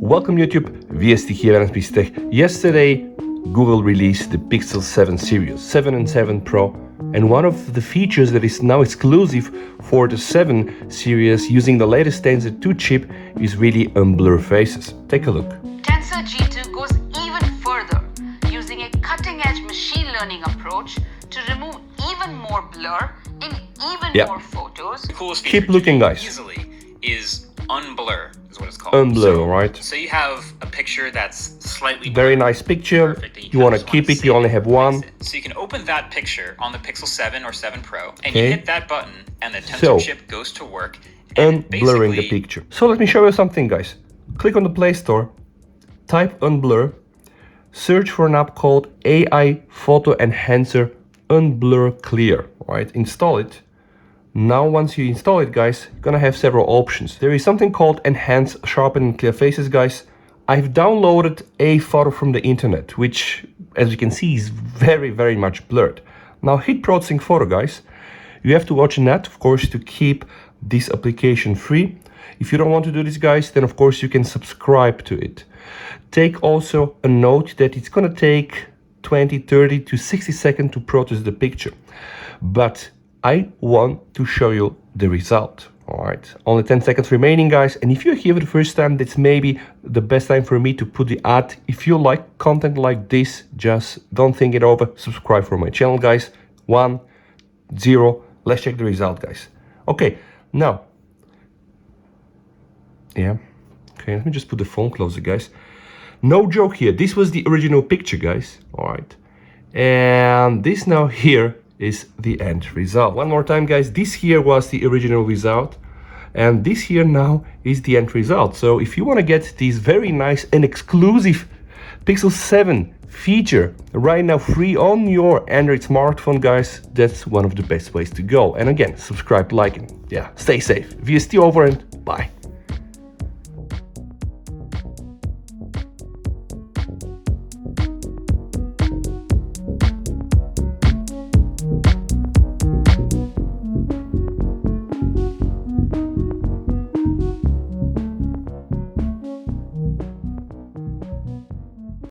Welcome YouTube, VST here and Tech. Yesterday, Google released the Pixel 7 series, 7 and 7 Pro, and one of the features that is now exclusive for the 7 series using the latest Tensor 2 chip is really Unblur faces. Take a look. Tensor G2 goes even further, using a cutting-edge machine learning approach to remove even more blur in even more photos. The coolest Keep looking, guys. Easily is Unblur is what it's called. Unblur, right? So you have a picture that's slightly Very nice picture. You want to keep it, you only have one. So you can open that picture on the Pixel 7 or 7 Pro, and you hit that button, and the Tensor So, chip goes to work. And Unblurring the picture. So let me show you something, guys. Click on the Play Store, type Unblur, search for an app called AI Photo Enhancer Unblur Clear, right? Install it. Now, once you install it, guys, you're gonna have several options. There is something called Enhance Sharpen and Clear Faces, guys. I've downloaded a photo from the internet, which, as you can see, is very, very much blurred. Now, hit Processing Photo, guys. You have to watch an ad, of course, to keep this application free. If you don't want to do this, guys, then of course you can subscribe to it. Take also a note that it's gonna take 20, 30 to 60 seconds to process the picture. But I want to show you the result. All right, only 10 seconds remaining, guys. And if you're here for the first time, that's maybe the best time for me to put the ad. If you like content like this, just don't think it over. Subscribe for my channel, guys. 1, 0. Let's check the result, guys. Okay, now. Yeah. Okay, let me just put the phone closer, guys. No joke here. This was the original picture, guys. All right. And this now here is the end result. One more time, guys. This here was the original result. And this here now is the end result. So if you want to get this very nice and exclusive Pixel 7 feature right now free on your Android smartphone, guys, that's one of the best ways to go. And again, subscribe, like, and yeah, stay safe. VST over and bye.